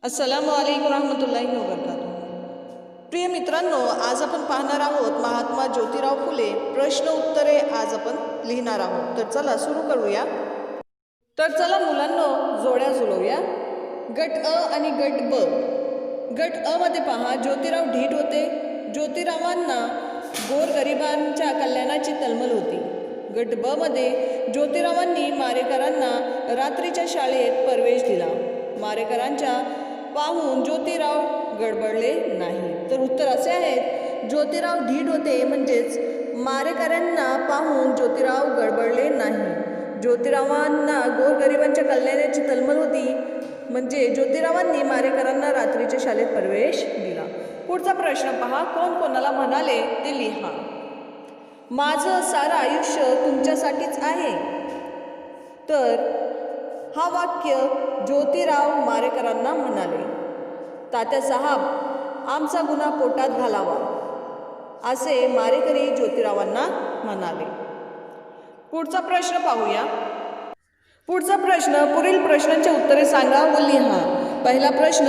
अस्सलामु अलैकुम रहमतुल्लाहि व बरकातुहू। प्रिय मित्रांनो, आज आपण पाहणार आहोत महात्मा ज्योतिराव फुले प्रश्न उत्तरे आज आपण लिहिणार आहोत। तर चला सुरू करूया। तर चला मुलांनो, जोड्या जुळवूया। गट अ आणि गट ब। गट अ मध्ये पहा, ज्योतिराव ढीट होते। ज्योतिरावांना गोरगरिबांच्या कल्याणाची तळमळ होती। गट ब मध्ये ज्योतिरावांनी मारेकरांना रात्रीच्या शाळेत प्रवेश दिला। मारेकरांच्या पाहून ज्योतिराव गडबडले नाही। तर उत्तर असे आहे, ज्योतिराव ढीठ होते म्हणजेच मारेकऱ्यांना पाहून ज्योतिराव गडबडले नाही। ज्योतिरावांना गोरगरिबांच्या कल्याणाची तळमळ होती म्हणजे ज्योतिरावांनी मारेकरांना रात्रीच्या शाळेत प्रवेश दिला। पुढचा प्रश्न पहा, कोण कोणाला म्हणाले ते लिहा। माझं सारं आयुष्य तुमच्यासाठीच आहे। तर हा वाक्य ज्योतिराव मारेकरांना म्हणाले। तात्यासाहेब, आमचा गुन्हा पोटात घालावा असे मारेकरी ज्योतिरावांना म्हणाले। पुढचा प्रश्न पाहूया। पुढचा प्रश्न, पुढील प्रश्नांची उत्तरे सांगा व लिहा। पहिला प्रश्न,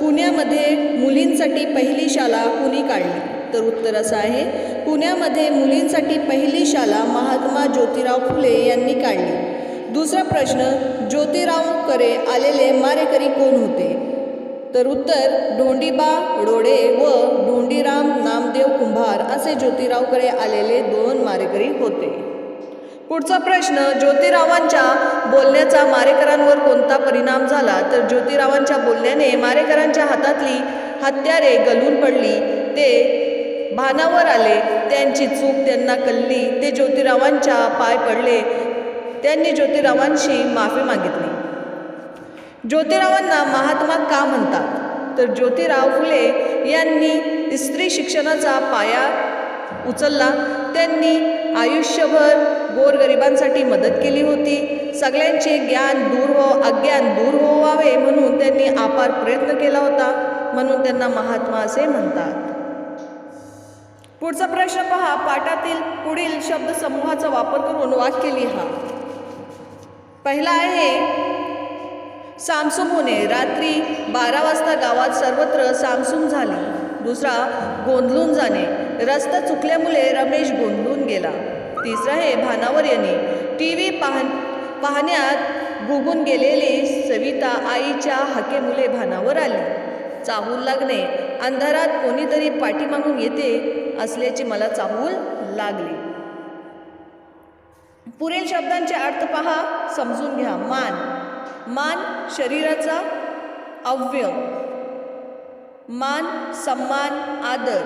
पुण्यामध्ये मुलींसाठी पहिली शाळा कुणी काढली? तर उत्तर असं आहे, पुण्यामध्ये मुलींसाठी पहिली शाळा महात्मा ज्योतिराव फुले यांनी काढली। दुसरा प्रश्न, ज्योतिरावकडे आलेले मारेकरी कोण होते? तर उत्तर, धोंडीबा रोडे व धोंडीराम नामदेव कुंभार असे ज्योतिरावकडे आलेले दोन मारेकरी होते। पुढचा प्रश्न, ज्योतिरावांच्या बोलण्याचा मारेकरांवर कोणता परिणाम झाला? तर ज्योतिरावांच्या बोलण्याने मारेकरांच्या हातातली हत्यारे गळून पडली, ते भानावर आले, त्यांची चूक त्यांना कळली, ते ज्योतिरावांच्या पाय पडले, त्यांनी ज्योतिरावांशी माफी मागितली। ज्योतिरावांना महात्मा का म्हणतात? तर ज्योतिराव फुले यांनी स्त्री शिक्षणाचा पाया उचलला, त्यांनी आयुष्यभर गोरगरिबांसाठी मदत केली होती। सगळ्यांचे अज्ञान दूर व्हावे म्हणून त्यांनी अपार प्रयत्न केला होता, म्हणून त्यांना महात्मा असे म्हणतात। पुढचा प्रश्न पहा, पाठातील पुढील शब्दसमूहाचा वापर करून वाक्य लिहा। पहिला आहे, सामसूम होणे, रात्री 12 वाजता गावात सर्वत्र सामसूम झाली। दुसरा, गोंधळून जाणे, रस्ता चुकल्यामुळे रमेश गोंधळून गेला। तिसरा आहे, भानावर येणे, टीव्ही पाहण्यात गुंगून गेलेली सविता आईच्या हाकेमुळे भानावर आली। चाहूल लागणे, अंधारात कोणीतरी पाठीमागून येते असल्याची मला चाहूल लागली। पुढील शब्दांचे अर्थ पहा, समजून घ्या। मान शरीराचा अवयव, मान सन्मान आदर,